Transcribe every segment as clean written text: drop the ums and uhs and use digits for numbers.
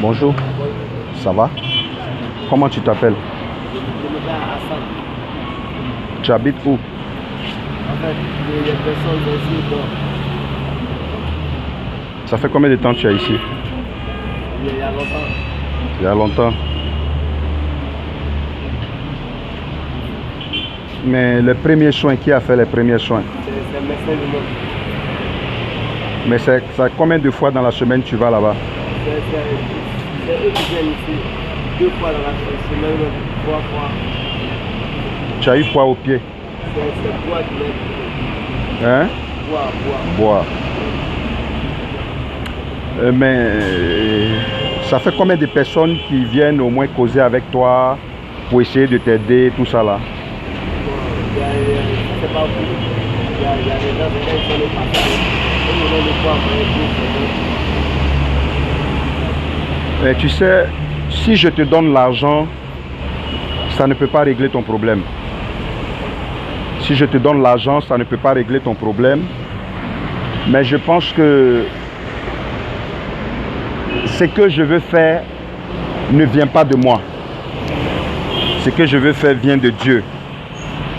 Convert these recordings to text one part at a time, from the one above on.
Bonjour, ça va? Comment tu t'appelles? Tu habites où? En fait, les personnes aussi, bon, Ça fait combien de temps que tu es ici? il y a longtemps. Il y a longtemps. Mais les premiers soins, qui a fait les premiers soins? C'est le médecin du monde. Mais c'est combien de fois dans la semaine tu vas là-bas? C'est eux qui viennent ici 2 fois dans la semaine, 3 fois. Tu as eu quoi au pied? C'est bois qui met. Hein? Bois. Bois. Ça fait combien de personnes qui viennent au moins causer avec toi pour essayer de t'aider, tout ça là? C'est pas beaucoup. Il y a des gens qui sont les passagers. Mais tu sais, si je te donne l'argent, ça ne peut pas régler ton problème. Si je te donne l'argent, ça ne peut pas régler ton problème. Mais je pense que ce que je veux faire ne vient pas de moi. Ce que je veux faire vient de Dieu.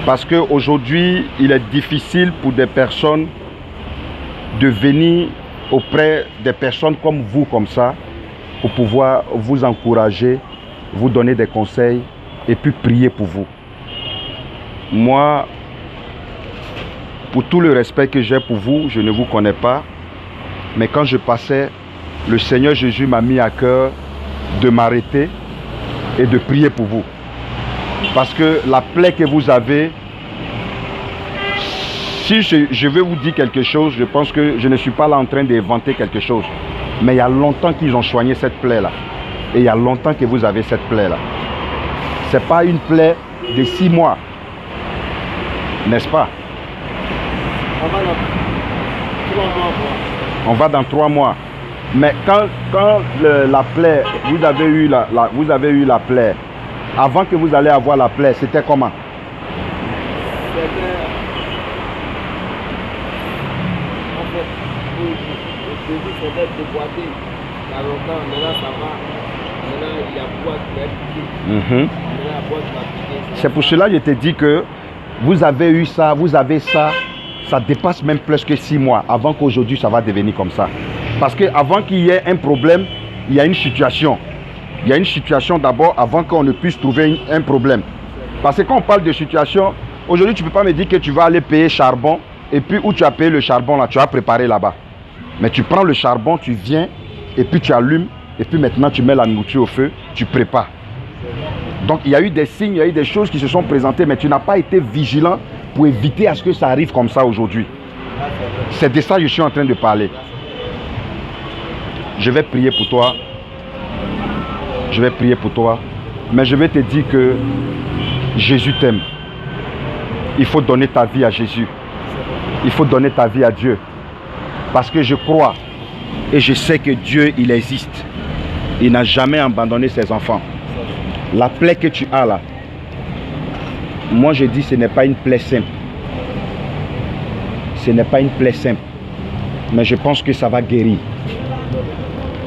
Parce qu'aujourd'hui, il est difficile pour des personnes de venir auprès des personnes comme vous, comme ça, pour pouvoir vous encourager, vous donner des conseils et puis prier pour vous. Moi, pour tout le respect que j'ai pour vous, je ne vous connais pas, mais quand je passais, le Seigneur Jésus m'a mis à cœur de m'arrêter et de prier pour vous. Parce que la plaie que vous avez, si je veux vous dire quelque chose, je pense que je ne suis pas là en train d'inventer quelque chose. Mais il y a longtemps qu'ils ont soigné cette plaie-là. Et il y a longtemps que vous avez cette plaie-là. Ce n'est pas une plaie de 6 mois. N'est-ce pas? On va dans 3 mois. Mais quand la plaie, vous avez eu la plaie, avant que vous allez avoir la plaie, c'était comment? C'était déboîté. Il y a longtemps, maintenant ça va. Maintenant il y a bois qui va piquer. Maintenant la boîte va piquer. C'est pour cela que je te dis que vous avez eu ça, vous avez ça. Ça dépasse même plus que 6 mois avant qu'aujourd'hui ça va devenir comme ça. Parce qu'avant qu'il y ait un problème, il y a une situation. Il y a une situation d'abord avant qu'on ne puisse trouver un problème. Parce que quand on parle de situation, aujourd'hui tu ne peux pas me dire que tu vas aller payer charbon et puis où tu as payé le charbon là, tu as préparé là-bas. Mais tu prends le charbon, tu viens et puis tu allumes et puis maintenant tu mets la nourriture au feu, tu prépares. Donc il y a eu des signes, il y a eu des choses qui se sont présentées, mais tu n'as pas été vigilant pour éviter à ce que ça arrive comme ça aujourd'hui. C'est de ça que je suis en train de parler. Je vais prier pour toi. Je vais prier pour toi. Mais je vais te dire que Jésus t'aime. Il faut donner ta vie à Jésus. Il faut donner ta vie à Dieu. Parce que je crois et je sais que Dieu, il existe. Il n'a jamais abandonné ses enfants. La plaie que tu as là, moi je dis ce n'est pas une plaie simple. Ce n'est pas une plaie simple. Mais je pense que ça va guérir.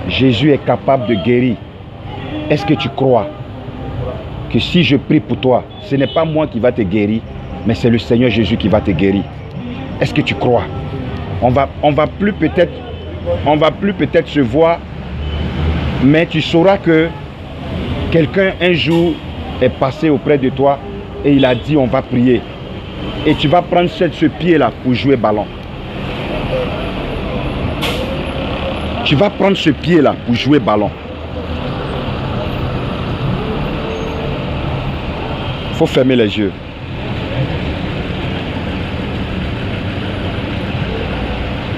Jésus est capable de guérir. Est-ce que tu crois que si je prie pour toi, ce n'est pas moi qui va te guérir, mais c'est le Seigneur Jésus qui va te guérir? Est-ce que tu crois? On va plus peut-être se voir, mais tu sauras que quelqu'un un jour est passé auprès de toi et il a dit on va prier. Et tu vas prendre ce pied-là pour jouer ballon. Tu vas prendre ce pied-là pour jouer ballon. Il faut fermer les yeux.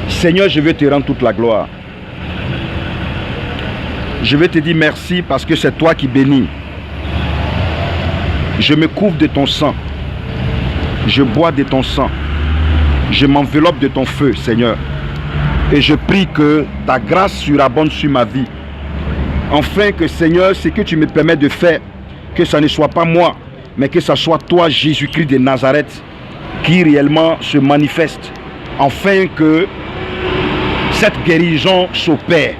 Seigneur, je veux te rendre toute la gloire. Je veux te dire merci parce que c'est toi qui bénis. Je me couvre de ton sang. Je bois de ton sang. Je m'enveloppe de ton feu, Seigneur. Et je prie que ta grâce surabonde sur ma vie. Enfin que, Seigneur, ce que tu me permets de faire, que ça ne soit pas moi, mais que ce soit toi, Jésus-Christ de Nazareth, qui réellement se manifeste afin que cette guérison s'opère.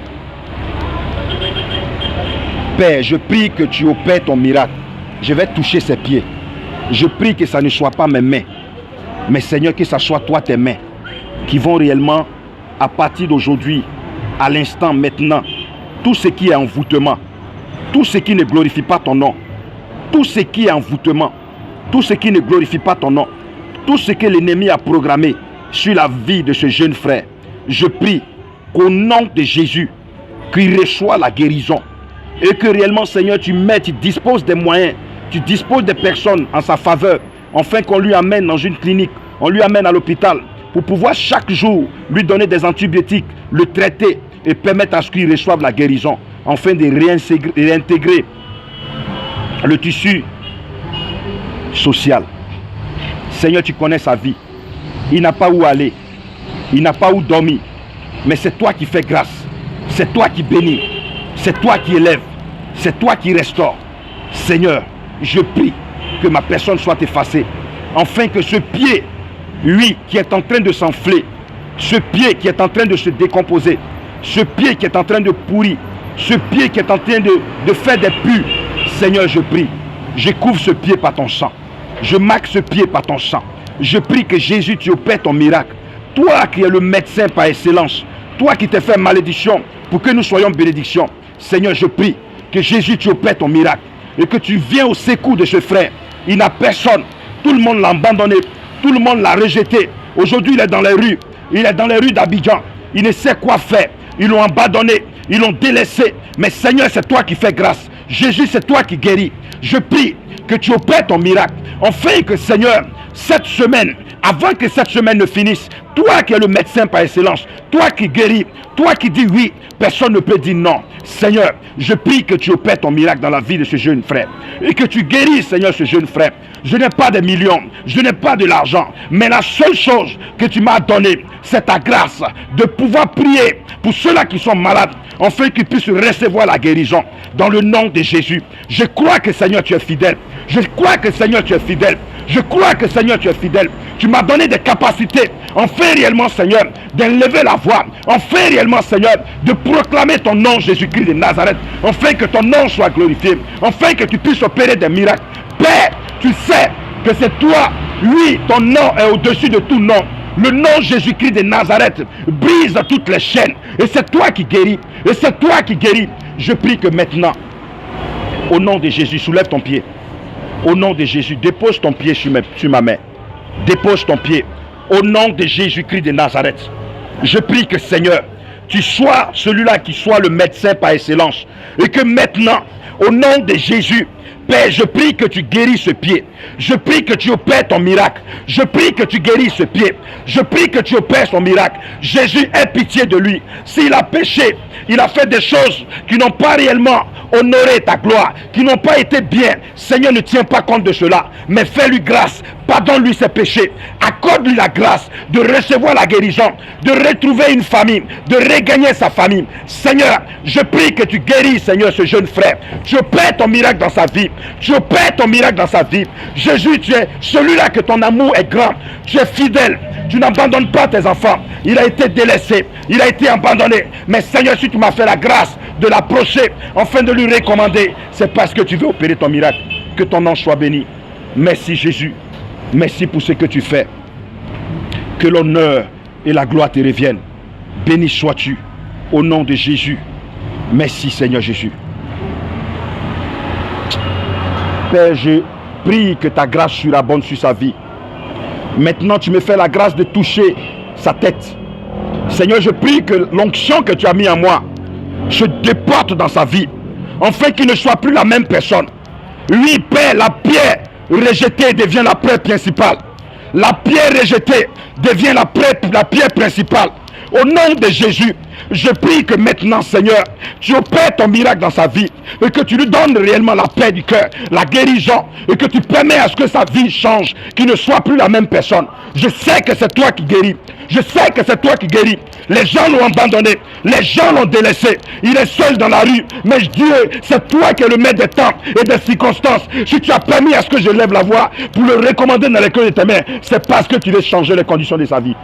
Père, je prie que tu opères ton miracle. Je vais toucher ses pieds. Je prie que ça ne soit pas mes mains, mais Seigneur, que ce soit toi, tes mains, qui vont réellement, à partir d'aujourd'hui, à l'instant, maintenant, tout ce qui est envoûtement, tout ce qui ne glorifie pas ton nom, tout ce qui est envoûtement, tout ce qui ne glorifie pas ton nom, tout ce que l'ennemi a programmé sur la vie de ce jeune frère, je prie qu'au nom de Jésus, qu'il reçoive la guérison et que réellement, Seigneur, tu disposes des moyens, tu disposes des personnes en sa faveur, afin qu'on lui amène dans une clinique, on lui amène à l'hôpital, pour pouvoir chaque jour lui donner des antibiotiques, le traiter et permettre à ce qu'il reçoive la guérison, afin de réintégrer le tissu social. Seigneur, tu connais sa vie. Il n'a pas où aller, il n'a pas où dormir, mais c'est toi qui fais grâce, c'est toi qui bénis, c'est toi qui élèves, c'est toi qui restaure. Seigneur, je prie que ma personne soit effacée, afin que ce pied, lui, qui est en train de s'enfler, ce pied qui est en train de se décomposer, ce pied qui est en train de pourrir, ce pied qui est en train de faire des pus, Seigneur, je prie, je couvre ce pied par ton sang, je marque ce pied par ton sang. Je prie que Jésus, tu opères ton miracle. Toi qui es le médecin par excellence, toi qui t'es fait malédiction pour que nous soyons bénédiction. Seigneur, je prie que Jésus, tu opères ton miracle et que tu viens au secours de ce frère. Il n'a personne. Tout le monde l'a abandonné. Tout le monde l'a rejeté. Aujourd'hui, il est dans les rues. Il est dans les rues d'Abidjan. Il ne sait quoi faire. Ils l'ont abandonné. Ils l'ont délaissé. Mais Seigneur, c'est toi qui fais grâce. Jésus, c'est toi qui guéris. Je prie que tu opères ton miracle. Enfin que Seigneur, cette semaine, avant que cette semaine ne finisse, toi qui es le médecin par excellence, toi qui guéris, toi qui dis oui, personne ne peut dire non. Seigneur, je prie que tu opères ton miracle dans la vie de ce jeune frère et que tu guéris, Seigneur, ce jeune frère. Je n'ai pas de millions, je n'ai pas de l'argent, mais la seule chose que tu m'as donnée, c'est ta grâce de pouvoir prier pour ceux-là qui sont malades, afin qu'ils puissent recevoir la guérison dans le nom de Jésus. Je crois que Seigneur, tu es fidèle. Je crois que Seigneur, tu es fidèle. Je crois que Seigneur, tu es fidèle. Tu m'as donné des capacités, enfin réellement, Seigneur, d'élever la voix, enfin réellement, Seigneur, de proclamer ton nom, Jésus-Christ de Nazareth, afin que ton nom soit glorifié, afin que tu puisses opérer des miracles. Père, tu sais que c'est toi, oui, ton nom est au-dessus de tout nom. Le nom Jésus-Christ de Nazareth brise toutes les chaînes. Et c'est toi qui guéris. Et c'est toi qui guéris. Je prie que maintenant, au nom de Jésus, soulève ton pied. Au nom de Jésus, dépose ton pied sur ma main. Dépose ton pied. Au nom de Jésus-Christ de Nazareth. Je prie que Seigneur, tu sois celui-là qui soit le médecin par excellence. Et que maintenant, au nom de Jésus, Père, je prie que tu guéris ce pied. Je prie que tu opères ton miracle. Je prie que tu guéris ce pied. Je prie que tu opères son miracle. Jésus, aie pitié de lui. S'il a péché, il a fait des choses qui n'ont pas réellement honoré ta gloire, qui n'ont pas été bien. Seigneur, ne tient pas compte de cela, mais fais-lui grâce. Pardonne-lui ses péchés. Accorde-lui la grâce de recevoir la guérison, de retrouver une famille, de regagner sa famille. Seigneur, je prie que tu guéris, Seigneur, ce jeune frère. Tu opères ton miracle dans sa vie. Tu opères ton miracle dans sa vie. Jésus, tu es celui-là que ton amour est grand. Tu es fidèle. Tu n'abandonnes pas tes enfants. Il a été délaissé. Il a été abandonné. Mais Seigneur, si tu m'as fait la grâce de l'approcher, afin de lui recommander, c'est parce que tu veux opérer ton miracle. Que ton nom soit béni. Merci Jésus. Merci pour ce que tu fais. Que l'honneur et la gloire te reviennent. Béni sois-tu au nom de Jésus. Merci Seigneur Jésus. Père, je prie que ta grâce surabonde sur sa vie. Maintenant, tu me fais la grâce de toucher sa tête. Seigneur, je prie que l'onction que tu as mis en moi se déporte dans sa vie, afin qu'il ne soit plus la même personne. Lui, Père, la pierre rejetée devient la pierre principale. La pierre rejetée devient la pierre principale. Au nom de Jésus, je prie que maintenant, Seigneur, tu opères ton miracle dans sa vie et que tu lui donnes réellement la paix du cœur, la guérison, et que tu permets à ce que sa vie change, qu'il ne soit plus la même personne. Je sais que c'est toi qui guéris. Je sais que c'est toi qui guéris. Les gens l'ont abandonné, les gens l'ont délaissé. Il est seul dans la rue. Mais Dieu, c'est toi qui es le maître des temps et des circonstances. Si tu as permis à ce que je lève la voix pour le recommander dans les cœurs de tes mains, c'est parce que tu veux changer les conditions de sa vie.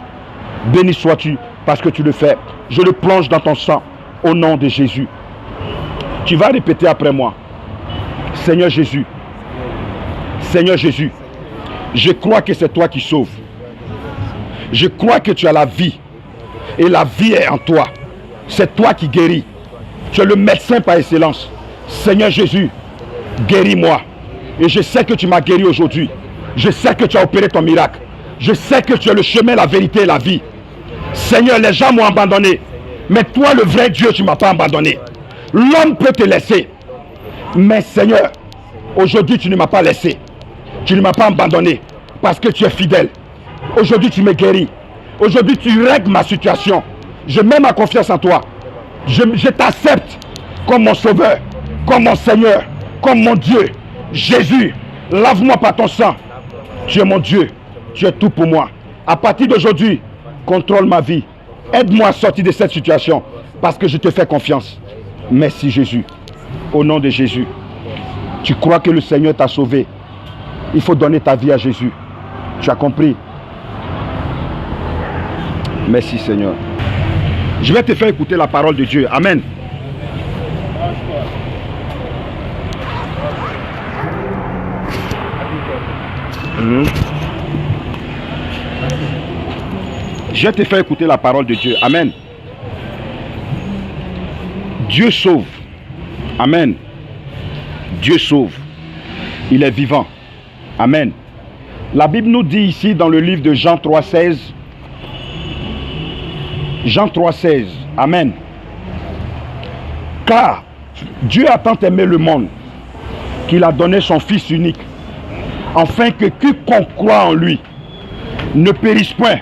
Béni sois-tu parce que tu le fais. Je le plonge dans ton sang au nom de Jésus. Tu vas répéter après moi. Seigneur Jésus, Seigneur Jésus, je crois que c'est toi qui sauves. Je crois que tu as la vie et la vie est en toi. C'est toi qui guéris. Tu es le médecin par excellence. Seigneur Jésus, guéris-moi. Et je sais que tu m'as guéri aujourd'hui. Je sais que tu as opéré ton miracle. Je sais que tu es le chemin, la vérité et la vie. Seigneur, les gens m'ont abandonné. Mais toi, le vrai Dieu, tu ne m'as pas abandonné. L'homme peut te laisser. Mais Seigneur, aujourd'hui, tu ne m'as pas laissé. Tu ne m'as pas abandonné. Parce que tu es fidèle. Aujourd'hui, tu me guéris. Aujourd'hui, tu règles ma situation. Je mets ma confiance en toi. Je t'accepte comme mon sauveur, comme mon Seigneur, comme mon Dieu. Jésus, lave-moi par ton sang. Tu es mon Dieu. Tu es tout pour moi. À partir d'aujourd'hui, contrôle ma vie. Aide-moi à sortir de cette situation parce que je te fais confiance. Merci Jésus. Au nom de Jésus. Tu crois que le Seigneur t'a sauvé. Il faut donner ta vie à Jésus. Tu as compris? Merci Seigneur. Je vais te faire écouter la parole de Dieu. Amen. Je vais te faire écouter la parole de Dieu. Amen. Dieu sauve. Amen. Dieu sauve. Il est vivant. Amen. La Bible nous dit ici dans le livre de Jean 3,16. Jean 3,16. Amen. Car Dieu a tant aimé le monde qu'il a donné son Fils unique, afin que quiconque croit en lui ne périsse point,